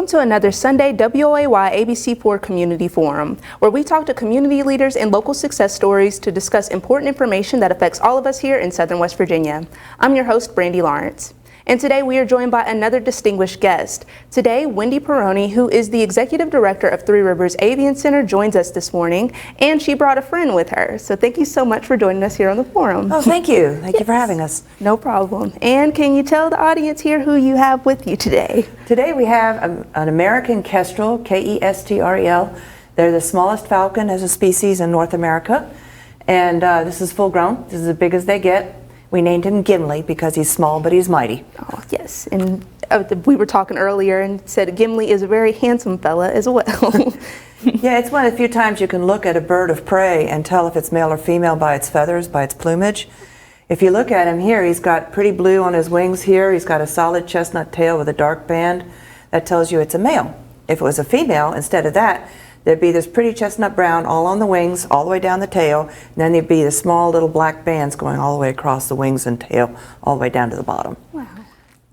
Welcome to another Sunday WOAY ABC4 Community Forum, where we talk to community leaders and local success stories to discuss important information that affects all of us here in Southern West Virginia. I'm your host, Brandy Lawrence. And today we are joined by another distinguished guest. Today, Wendy Peroni, who is the Executive Director of Three Rivers Avian Center, joins us this morning, and she brought a friend with her. So thank you so much for joining us here on the forum. Oh, thank you. Thank you for having us. No problem. And can you tell the audience here who you have with you today? Today we have an American kestrel, Kestrel. They're the smallest falcon as a species in North America. And this is full grown. This is as big as they get. We named him Gimli because he's small, but he's mighty. Oh, yes. And we were talking earlier and said Gimli is a very handsome fella as well. Yeah, it's one of the few times you can look at a bird of prey and tell if it's male or female by its feathers, by its plumage. If you look at him here, he's got pretty blue on his wings here. He's got a solid chestnut tail with a dark band. That tells you it's a male. If it was a female, instead of that, there'd be this pretty chestnut brown all on the wings, all the way down the tail, and then there'd be the small little black bands going all the way across the wings and tail, all the way down to the bottom. Wow.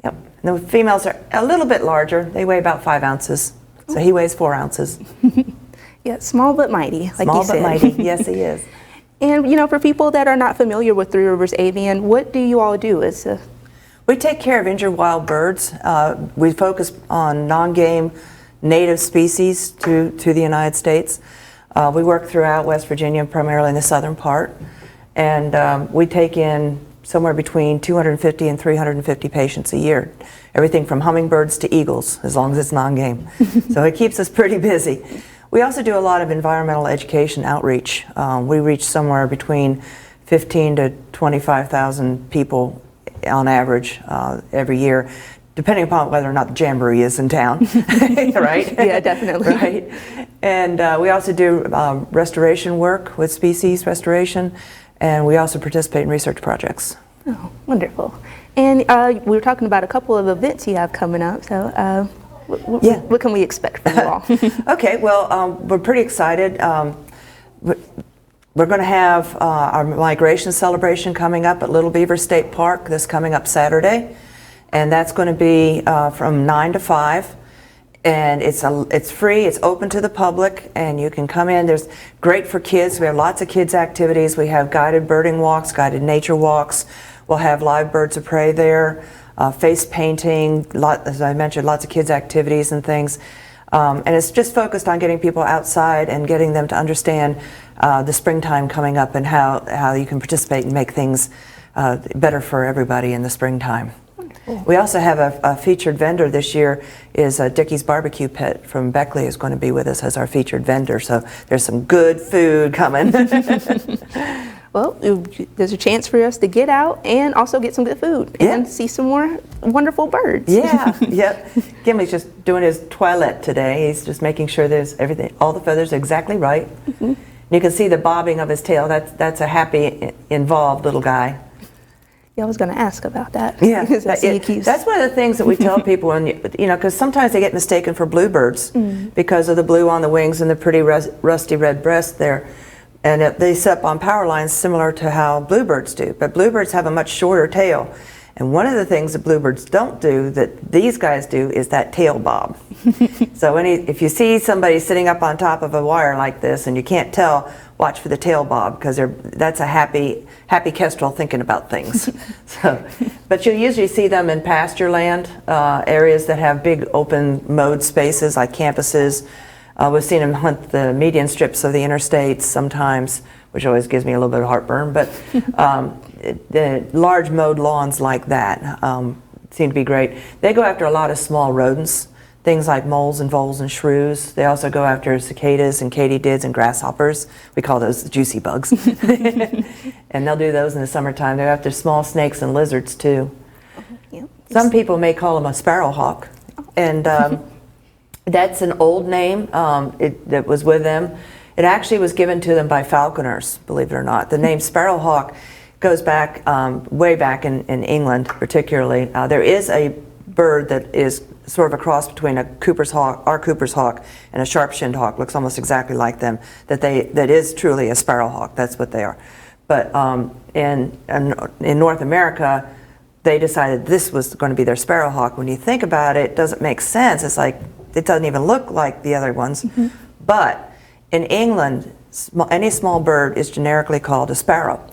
Yep. And the females are a little bit larger. They weigh about 5 ounces. So he weighs 4 ounces. Yeah, small but mighty, like small you said. but mighty. Yes, he is. And, you know, for people that are not familiar with Three Rivers Avian, what do you all do? We take care of injured wild birds. We focus on non-game native species to the United States. We work throughout West Virginia, primarily in the southern part, and we take in somewhere between 250 and 350 patients a year. Everything from hummingbirds to eagles, as long as it's non-game. So it keeps us pretty busy. We also do a lot of environmental education outreach. We reach somewhere between 15 to 25,000 people on average every year, depending upon whether or not the jamboree is in town, right? Yeah, definitely. Right. And we also do restoration work with species restoration, and we also participate in research projects. Oh, wonderful. And we were talking about a couple of events you have coming up, so what can we expect from you all? Okay, well, we're pretty excited. We're going to have our migration celebration coming up at Little Beaver State Park this coming up Saturday. And that's going to be from 9 to 5, and it's free, it's open to the public, and you can come in. There's great for kids. We have lots of kids activities. We have guided birding walks, guided nature walks. We'll have live birds of prey there, face painting, as I mentioned, lots of kids activities and things. And it's just focused on getting people outside and getting them to understand the springtime coming up and how you can participate and make things better for everybody in the springtime. We also have a featured vendor this year. Is Dickie's Barbecue Pit from Beckley is going to be with us as our featured vendor. So there's some good food coming. Well, there's a chance for us to get out and also get some good food and see some more wonderful birds. Yeah, yep. Gimli's just doing his toilet today. He's just making sure there's everything, all the feathers are exactly right. Mm-hmm. You can see the bobbing of his tail. That's a happy, involved little guy. Yeah, I was going to ask about that. Yeah, that's one of the things that we tell people, when because sometimes they get mistaken for bluebirds because of the blue on the wings and the pretty rusty red breast there, and they sit up on power lines similar to how bluebirds do. But bluebirds have a much shorter tail, and one of the things that bluebirds don't do that these guys do is that tail bob. So if you see somebody sitting up on top of a wire like this and you can't tell, watch for the tail bob, because that's a happy kestrel thinking about things. But you'll usually see them in pasture land, areas that have big open mowed spaces like campuses. We've seen them hunt the median strips of the interstates sometimes, which always gives me a little bit of heartburn. But the large mowed lawns like that seem to be great. They go after a lot of small rodents, things like moles and voles and shrews. They also go after cicadas and katydids and grasshoppers. We call those the juicy bugs. And they'll do those in the summertime. They're after small snakes and lizards too. Yep. Some people may call them a sparrowhawk. And that's an old name that was with them. It actually was given to them by falconers, believe it or not. The name sparrowhawk goes back, way back in England particularly. There is a bird that is sort of a cross between a Cooper's hawk, our Cooper's hawk, and a sharp-shinned hawk. Looks almost exactly like them. That is truly a sparrowhawk. That's what they are. But in North America, they decided this was going to be their sparrowhawk. When you think about it, it doesn't make sense. It's like it doesn't even look like the other ones. But in England, any small bird is generically called a sparrow.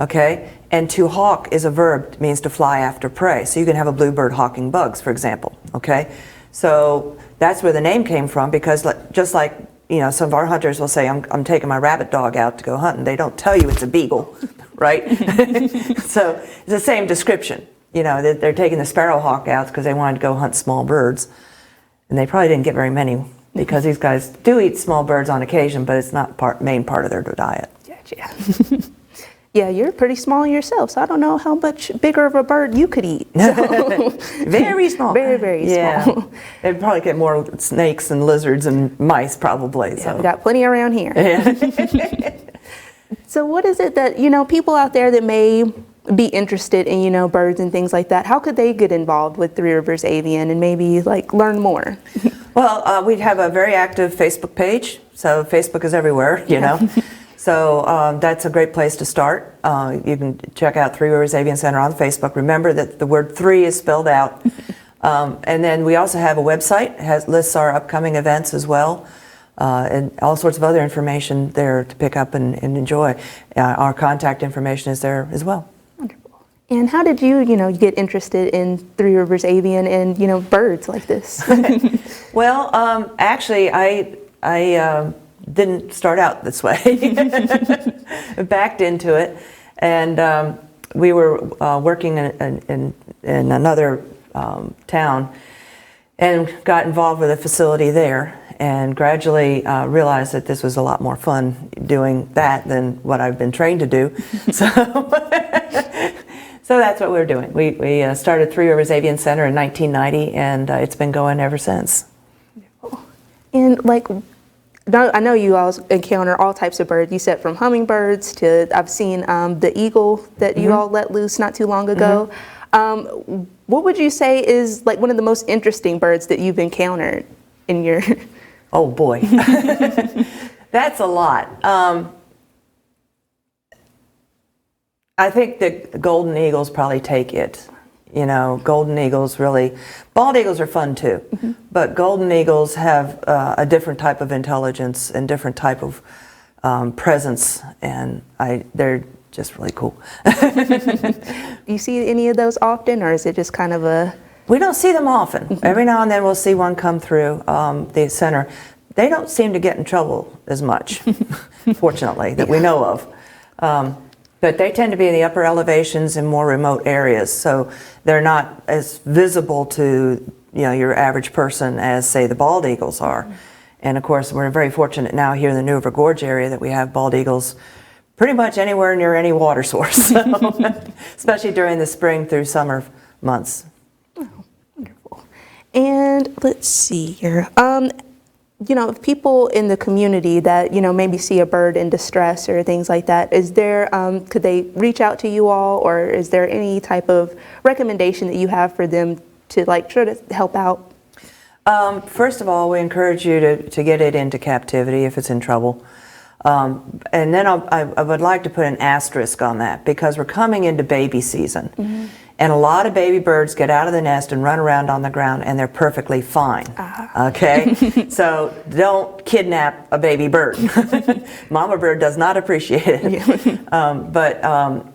Okay, and to hawk is a verb, it means to fly after prey. So you can have a bluebird hawking bugs, for example. Okay, so that's where the name came from, because just like, you know, some of our hunters will say, I'm taking my rabbit dog out to go hunting. They don't tell you it's a beagle, right? So it's the same description. You know, they're taking the sparrowhawk out because they wanted to go hunt small birds. And they probably didn't get very many, because these guys do eat small birds on occasion, but it's not main part of their diet. Gotcha. Yeah, you're pretty small yourself, so I don't know how much bigger of a bird you could eat. So. Very small. Very, very small. They'd probably get more snakes and lizards and mice, probably. Yeah, so. we got plenty around here. Yeah. So what is it that, you know, people out there that may be interested in, you know, birds and things like that, how could they get involved with Three Rivers Avian and maybe like learn more? Well, we have a very active Facebook page, so Facebook is everywhere, you know. So that's a great place to start. You can check out Three Rivers Avian Center on Facebook. Remember that the word 3 is spelled out. And then we also have a website, lists our upcoming events as well, and all sorts of other information there to pick up and enjoy. Our contact information is there as well. Wonderful. And how did you, you know, get interested in Three Rivers Avian and, you know, birds like this? Well, actually, I didn't start out this way. Backed into it, and we were working in another town, and got involved with a facility there, and gradually realized that this was a lot more fun doing that than what I've been trained to do. So, so that's what we're doing. We started Three Rivers Avian Center in 1990, and it's been going ever since. And like, I know you all encounter all types of birds. You said from hummingbirds to, I've seen the eagle that you all let loose not too long ago. What would you say is like one of the most interesting birds that you've encountered in your... Oh boy, that's a lot. I think the golden eagles probably take it. You know, golden eagles really, bald eagles are fun too, but golden eagles have a different type of intelligence and different type of presence, and they're just really cool. Do you see any of those often, or is it just kind of a... We don't see them often. Every now and then we'll see one come through the center. They don't seem to get in trouble as much, fortunately, that we know of. But they tend to be in the upper elevations in more remote areas, so they're not as visible to, you know, your average person as, say, the bald eagles are. And of course, we're very fortunate now here in the New River Gorge area that we have bald eagles pretty much anywhere near any water source, so, especially during the spring through summer months. Oh, wonderful. And let's see here. You know, if people in the community that, you know, maybe see a bird in distress or things like that, is there, could they reach out to you all, or is there any type of recommendation that you have for them to like try to help out? First of all, we encourage you to get it into captivity if it's in trouble. And then I would like to put an asterisk on that, because we're coming into baby season. And a lot of baby birds get out of the nest and run around on the ground, and they're perfectly fine. Okay? So don't kidnap a baby bird. Mama bird does not appreciate it. But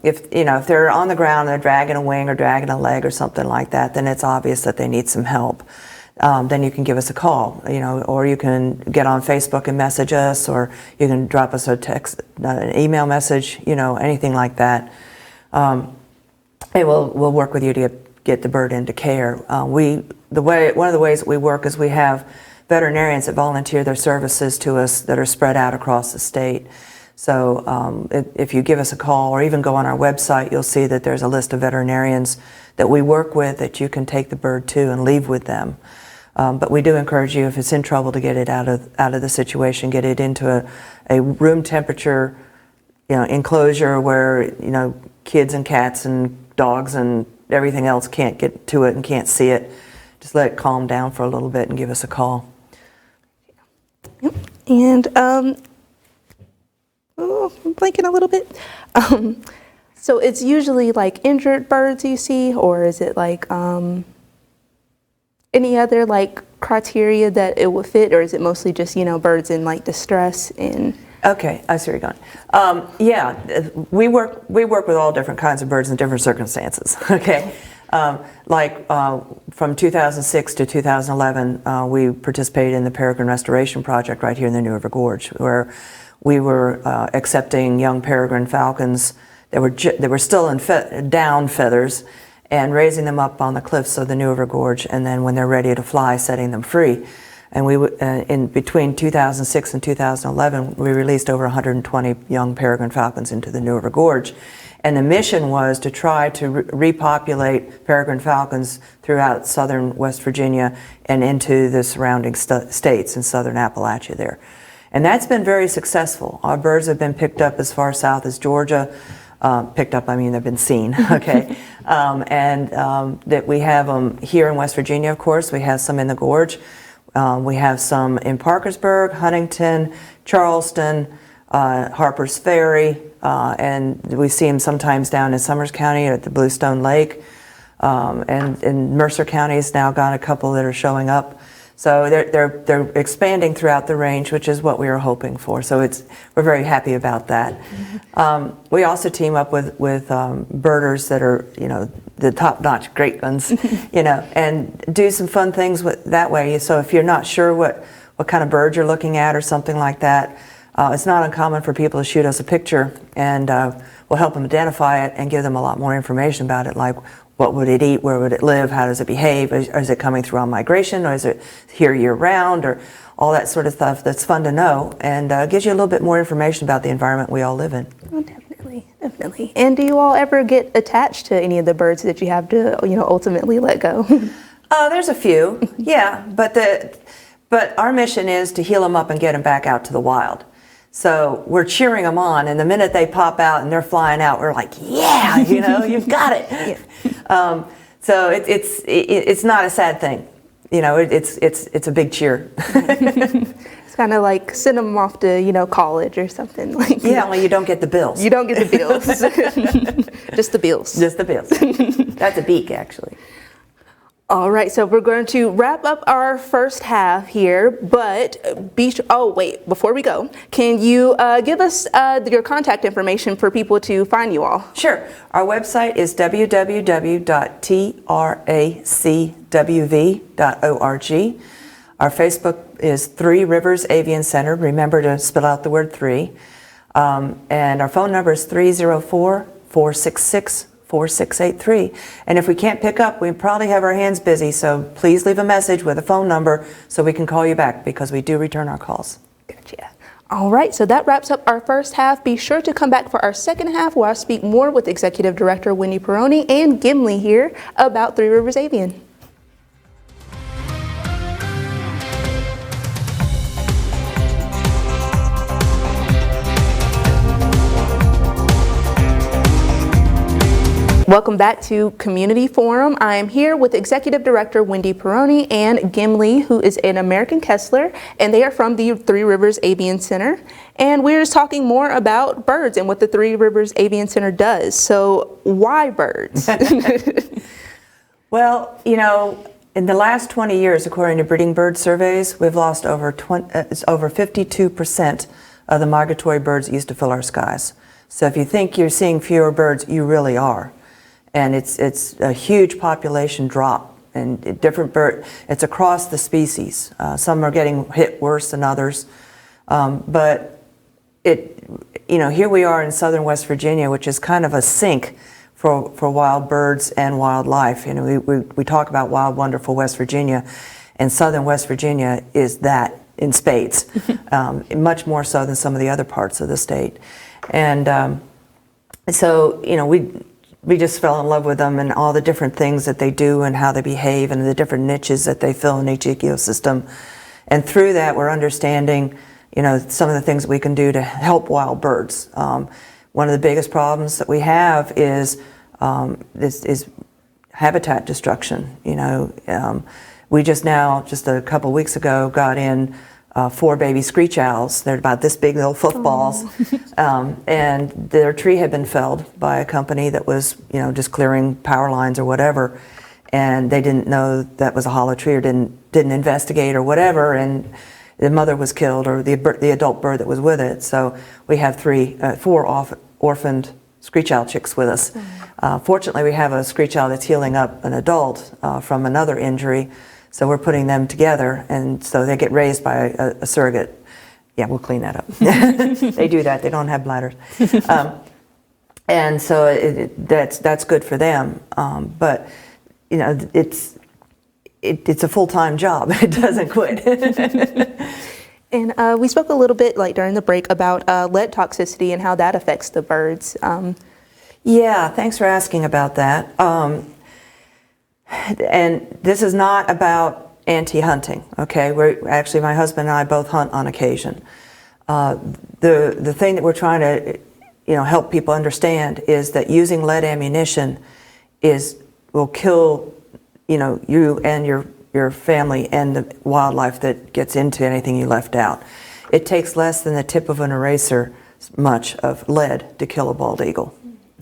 if, you know, if they're on the ground, they're dragging a wing or dragging a leg or something like that, then it's obvious that they need some help. Then you can give us a call, you know, or you can get on Facebook and message us, or you can drop us a text, an email message, you know, anything like that. And we'll work with you to get the bird into care. One of the ways that we work is we have veterinarians that volunteer their services to us that are spread out across the state. So if you give us a call or even go on our website, you'll see that there's a list of veterinarians that we work with that you can take the bird to and leave with them. But we do encourage you, if it's in trouble, to get it out of the situation, get it into a room temperature, you know, enclosure where, you know, kids and cats and dogs and everything else can't get to it and can't see it. Just let it calm down for a little bit and give us a call. Yep. And I'm blanking a little bit. So it's usually like injured birds you see, or is it like any other like criteria that it would fit, or is it mostly just, birds in like distress and? Okay, I see where you're going. Yeah, we work with all different kinds of birds in different circumstances. Okay, from 2006 to 2011, we participated in the Peregrine Restoration Project right here in the New River Gorge, where we were accepting young peregrine falcons that were still in down feathers and raising them up on the cliffs of the New River Gorge, and then when they're ready to fly, setting them free. And we, in between 2006 and 2011, we released over 120 young peregrine falcons into the New River Gorge. And the mission was to try to repopulate peregrine falcons throughout southern West Virginia and into the surrounding states in southern Appalachia there. And that's been very successful. Our birds have been picked up as far south as Georgia. Picked up, I mean they've been seen, okay? That we have them here in West Virginia, of course. We have some in the gorge. We have some in Parkersburg, Huntington, Charleston, Harper's Ferry, and we see them sometimes down in Summers County at the Bluestone Lake. And in Mercer County has now got a couple that are showing up. So they're expanding throughout the range, which is what we were hoping for. So we're very happy about that. We also team up with birders that are, the top-notch great ones, and do some fun things that way. So if you're not sure what kind of bird you're looking at or something like that, it's not uncommon for people to shoot us a picture, and we'll help them identify it and give them a lot more information about it, like what would it eat, where would it live, how does it behave, is it coming through on migration, or is it here year-round, or all that sort of stuff that's fun to know, and gives you a little bit more information about the environment we all live in. Oh, definitely. And do you all ever get attached to any of the birds that you have to, ultimately let go? There's a few, yeah, but our mission is to heal them up and get them back out to the wild. So we're cheering them on, and the minute they pop out and they're flying out, we're like, yeah, you've got it. So it's not a sad thing. It's a big cheer. It's kind of like send them off to, college or something. Like, yeah, well, you don't get the bills. You don't get the bills. Just the bills. Just the bills. That's a beak, actually. All right, so we're going to wrap up our first half here, but before we go, can you give us your contact information for people to find you all? Sure. Our website is www.tracwv.org. Our Facebook is 3 Rivers Avian Center. Remember to spell out the word 3. And our phone number is 304-466-4683. And if we can't pick up, we probably have our hands busy, so please leave a message with a phone number so we can call you back, because we do return our calls. Gotcha. All right, so that wraps up our first half. Be sure to come back for our second half, where I speak more with Executive Director Wendy Peroni and Gimli here about 3 Rivers Avian. Welcome back to Community Forum. I am here with Executive Director Wendy Peroni and Gimli, who is an American Kessler, and they are from the 3 Rivers Avian Center. And we're just talking more about birds and what the 3 Rivers Avian Center does. So why birds? Well, in the last 20 years, according to breeding bird surveys, we've lost over 52% of the migratory birds that used to fill our skies. So if you think you're seeing fewer birds, you really are. And it's a huge population drop, and it's across the species. Some are getting hit worse than others, but here we are in southern West Virginia, which is kind of a sink for wild birds and wildlife. We talk about wild, wonderful West Virginia, and southern West Virginia is that in spades, much more so than some of the other parts of the state. And so we just fell in love with them and all the different things that they do and how they behave and the different niches that they fill in each ecosystem. And through that, we're understanding, some of the things that we can do to help wild birds. One of the biggest problems that we have is habitat destruction. We just a couple weeks ago, got in 4 baby screech owls. They're about this big, little footballs. And their tree had been felled by a company that was, just clearing power lines or whatever. and they didn't know that was a hollow tree or didn't investigate or whatever, and the mother was killed or the adult bird that was with it. So we have four orphaned screech owl chicks with us. Fortunately, we have a screech owl that's healing up an adult from another injury, so we're putting them together, and so they get raised by a surrogate. Yeah, we'll clean that up. They do that. They don't have bladders. And so that's good for them. But, you know, it's a full-time job. It doesn't quit. And we spoke a little bit, like during the break, about lead toxicity and how that affects the birds. Yeah, thanks for asking about that. And this is not about anti-hunting, okay? Actually, my husband and I both hunt on occasion. The thing that we're trying to, help people understand is that using lead ammunition will kill, you and your family and the wildlife that gets into anything you left out. It takes less than the tip of an eraser much of lead to kill a bald eagle.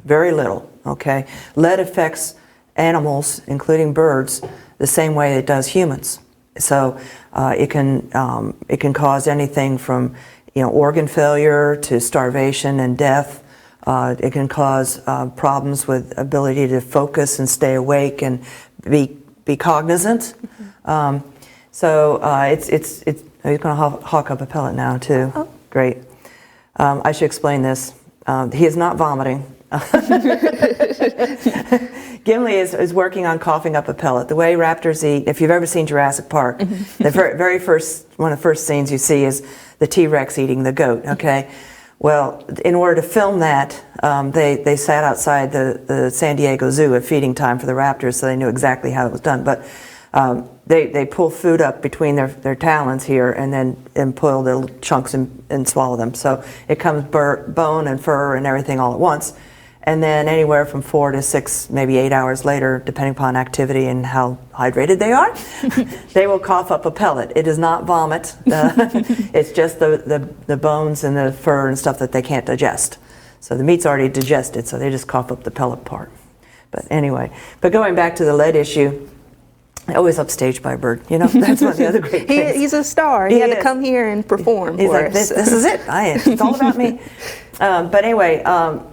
Very little, okay? Lead affects animals, including birds, the same way it does humans. So it can cause anything from organ failure to starvation and death. It can cause problems with ability to focus and stay awake and be cognizant. So it's he's going to hawk up a pellet now too. Oh. Great. I should explain this. He is not vomiting. Gimli is working on coughing up a pellet. The way raptors eat, if you've ever seen Jurassic Park, the very first, one of the first scenes you see is the T-Rex eating the goat, okay? Well, in order to film that, they sat outside the San Diego Zoo at feeding time for the raptors, so they knew exactly how it was done. But they pull food up between their talons here and pull the little chunks and swallow them. So it comes bone and fur and everything all at once. And then anywhere from 4 to 6, maybe 8 hours later, depending upon activity and how hydrated they are, they will cough up a pellet. It is not vomit. It's just the bones and the fur and stuff that they can't digest. So the meat's already digested, so they just cough up the pellet part. But anyway, going back to the lead issue, always upstaged by a bird. That's one of the other great things. He's a star. He had to come here and perform He's for like, us. This is it. It's all about me. But anyway,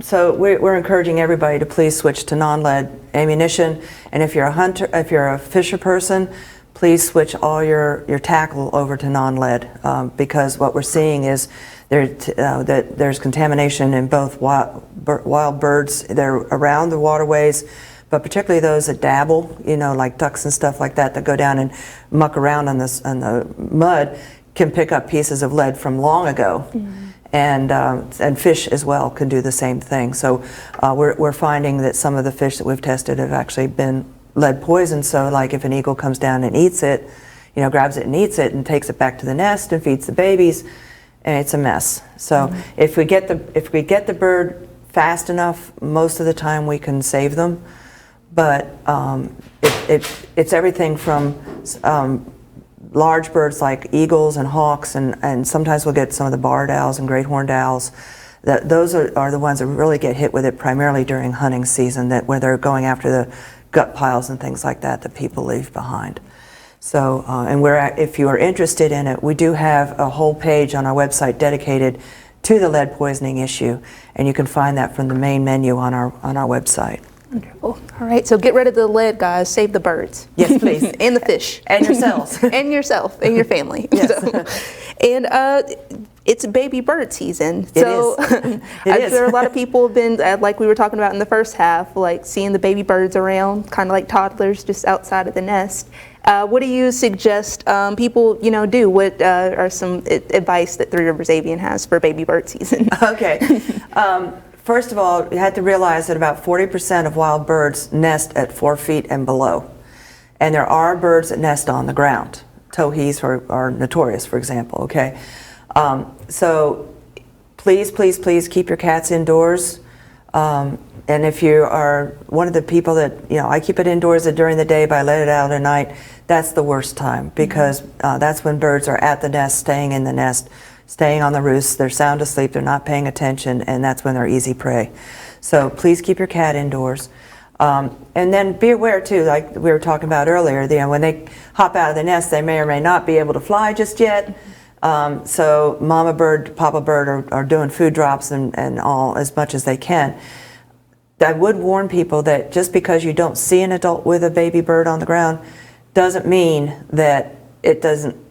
so we're encouraging everybody to please switch to non-lead ammunition. And if you're a hunter, if you're a fisher person, please switch all your tackle over to non-lead, because what we're seeing is that there's contamination in both wild birds. They're around the waterways, but particularly those that dabble, like ducks and stuff like that go down and muck around on the mud, can pick up pieces of lead from long ago. Mm-hmm. And fish as well can do the same thing. So we're finding that some of the fish that we've tested have actually been lead poisoned. So like if an eagle comes down and eats it, grabs it and eats it and takes it back to the nest and feeds the babies, and it's a mess. So mm-hmm. if we get the bird fast enough, most of the time we can save them. But it's everything from large birds like eagles and hawks, and sometimes we'll get some of the barred owls and great horned owls. Those are the ones that really get hit with it primarily during hunting season, where they're going after the gut piles and things like that people leave behind. So, and if you are interested in it, we do have a whole page on our website dedicated to the lead poisoning issue, and you can find that from the main menu on our website. Wonderful. All right, so get rid of the lead, guys. Save the birds. Yes, please. And the fish. And yourselves. And yourself and your family. Yes. So, and it's baby bird season. So I'm sure a lot of people have been, like we were talking about in the first half, like seeing the baby birds around, kind of like toddlers just outside of the nest. What do you suggest people, do? What are some advice that Three Rivers Avian has for baby bird season? Okay. First of all, you have to realize that about 40% of wild birds nest at 4 feet and below. And there are birds that nest on the ground. Towhees are notorious, for example, okay? So please, please, please keep your cats indoors. And if you are one of the people that, I keep it indoors during the day, but I let it out at night, that's the worst time, because that's when birds are at the nest, staying in the nest, staying on the roost. They're sound asleep, they're not paying attention, and that's when they're easy prey. So please keep your cat indoors. And then be aware too, like we were talking about earlier, when they hop out of the nest, they may or may not be able to fly just yet. So mama bird, papa bird are doing food drops and all as much as they can. I would warn people that just because you don't see an adult with a baby bird on the ground doesn't mean that it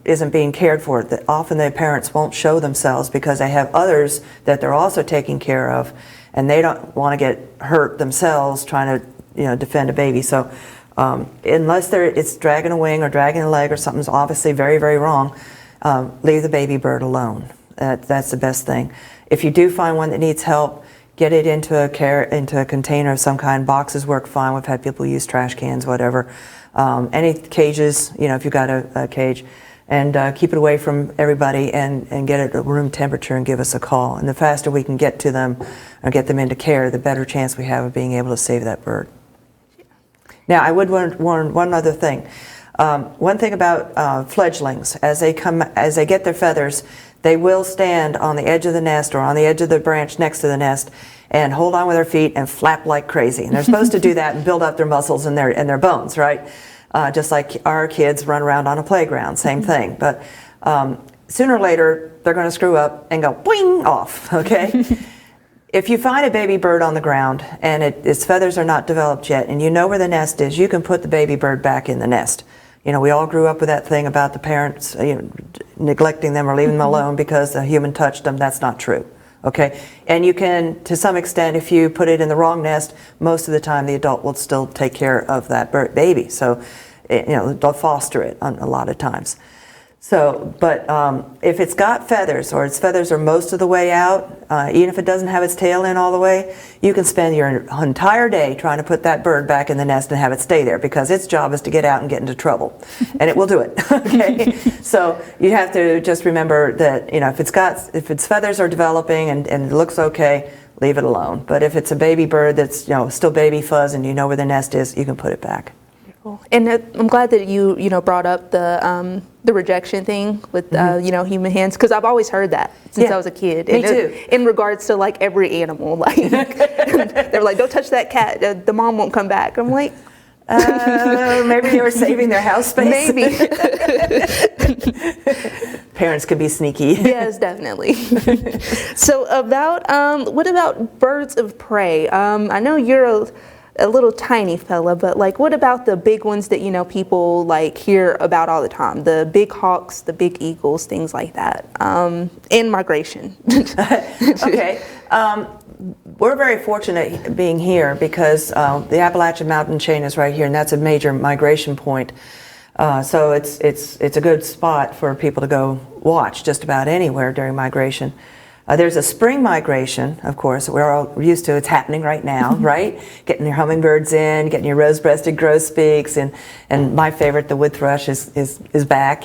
isn't being cared for. That often the parents won't show themselves because they have others that they're also taking care of, and they don't want to get hurt themselves trying to defend a baby. So unless it's dragging a wing or dragging a leg or something's obviously very, very wrong, leave the baby bird alone. That's the best thing. If you do find one that needs help, get it into a container of some kind. Boxes work fine. We've had people use trash cans, whatever. Any cages, if you've got a cage, and keep it away from everybody and get it at room temperature and give us a call. And the faster we can get to them or get them into care, the better chance we have of being able to save that bird. Now, I would warn one other thing. One thing about fledglings, as they get their feathers, they will stand on the edge of the nest or on the edge of the branch next to the nest and hold on with their feet and flap like crazy. And they're supposed to do that and build up their muscles and their bones, right? Just like our kids run around on a playground, same thing. But sooner or later, they're going to screw up and go boing off, okay? If you find a baby bird on the ground and its feathers are not developed yet and you know where the nest is, you can put the baby bird back in the nest. We all grew up with that thing about the parents neglecting them or leaving them alone because a human touched them. That's not true. Okay, and you can, to some extent, if you put it in the wrong nest, most of the time the adult will still take care of that baby. So, they'll foster it a lot of times. So, but if it's got feathers or its feathers are most of the way out, even if it doesn't have its tail in all the way, you can spend your entire day trying to put that bird back in the nest and have it stay there because its job is to get out and get into trouble, and it will do it. Okay, so you have to just remember that if its feathers are developing and it looks okay, leave it alone. But if it's a baby bird that's still baby fuzz and you know where the nest is, you can put it back. And I'm glad that you brought up the rejection thing with human hands, because I've always heard that since I was a kid. Me too. In regards to like every animal, like they were like, "Don't touch that cat. The mom won't come back." I'm like, maybe they were saving their house space. Maybe. Parents could be sneaky. Yes, definitely. So what about birds of prey? I know you're a little tiny fella, but like, what about the big ones that people like hear about all the time? The big hawks, the big eagles, things like that, in migration. Okay. We're very fortunate being here because the Appalachian Mountain chain is right here, and that's a major migration point. So it's a good spot for people to go watch just about anywhere during migration. There's a spring migration, of course, we're all used to. It's happening right now, right? Getting your hummingbirds in, getting your rose-breasted grosbeaks, and my favorite, the wood thrush, is back,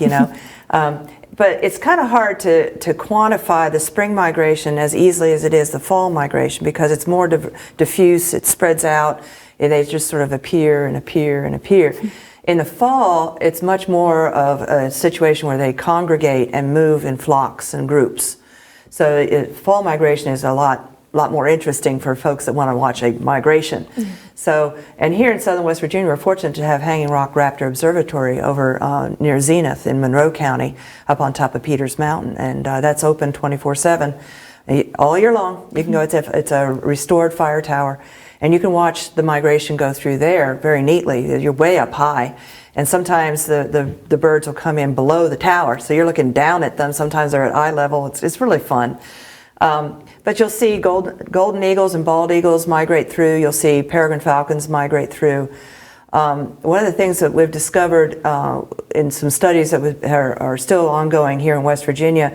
But it's kind of hard to quantify the spring migration as easily as it is the fall migration because it's more diffuse, it spreads out, and they just sort of appear and appear and appear. In the fall, it's much more of a situation where they congregate and move in flocks and groups. So fall migration is a lot more interesting for folks that want to watch a migration. Mm-hmm. So, and here in southern West Virginia, we're fortunate to have Hanging Rock Raptor Observatory over near Zenith in Monroe County, up on top of Peters Mountain, and that's open 24/7 all year long. You can go. It's a restored fire tower, and you can watch the migration go through there very neatly. You're way up high. And sometimes the birds will come in below the tower, so you're looking down at them. Sometimes they're at eye level. It's really fun. But you'll see golden eagles and bald eagles migrate through. You'll see peregrine falcons migrate through. One of the things that we've discovered in some studies that are still ongoing here in West Virginia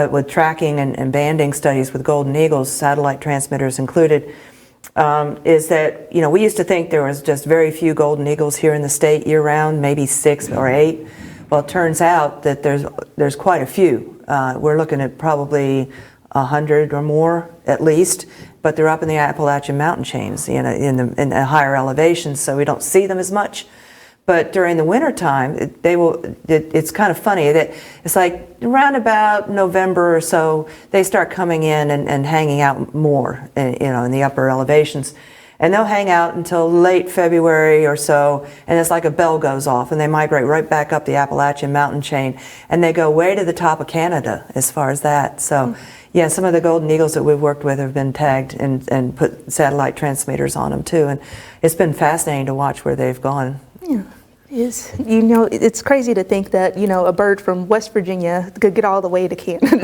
with tracking and banding studies with golden eagles, satellite transmitters included, is that we used to think there was just very few golden eagles here in the state year-round, maybe 6 or 8. Well, it turns out that there's quite a few. We're looking at probably 100 or more at least, but they're up in the Appalachian Mountain chains, in the higher elevations, so we don't see them as much. But during the wintertime, it's kind of funny that it's like around about November or so, they start coming in and hanging out more, in the upper elevations. And they'll hang out until late February or so, and it's like a bell goes off, and they migrate right back up the Appalachian mountain chain, and they go way to the top of Canada as far as that. So, yeah, some of the golden eagles that we've worked with have been tagged and put satellite transmitters on them too, and it's been fascinating to watch where they've gone. Yeah. Is, you know, it's crazy to think that, you know, a bird from West Virginia could get all the way to Canada.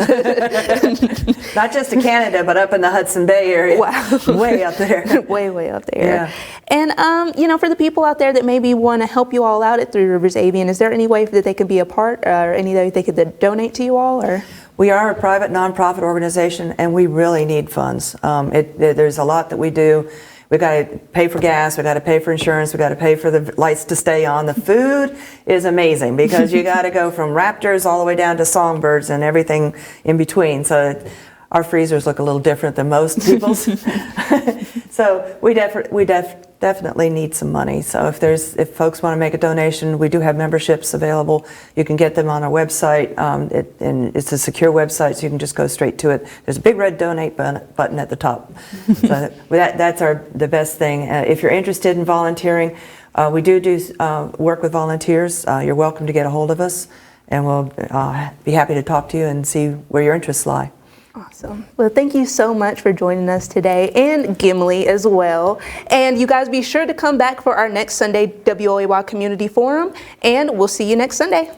Not just to Canada, but up in the Hudson Bay area. Wow. Way up there. Way up there. Yeah. And, you know, for the people out there that maybe want to help you all out at Three Rivers Avian, is there any way that they could be a part or any way they could donate to you all? Or? We are a private nonprofit organization, and we really need funds. There's a lot that we do. We've got to pay for gas, we've got to pay for insurance, we've got to pay for the lights to stay on. The food is amazing because you got to go from raptors all the way down to songbirds and everything in between. So our freezers look a little different than most people's. So we definitely need some money. So if folks want to make a donation, we do have memberships available. You can get them on our website, and it's a secure website, so you can just go straight to it. There's a big red donate button at the top. So that's the best thing. If you're interested in volunteering, we do work with volunteers. You're welcome to get a hold of us, and we'll be happy to talk to you and see where your interests lie. Awesome. Well, thank you so much for joining us today, and Gimli as well. And you guys be sure to come back for our next Sunday WOAY Community Forum, and we'll see you next Sunday.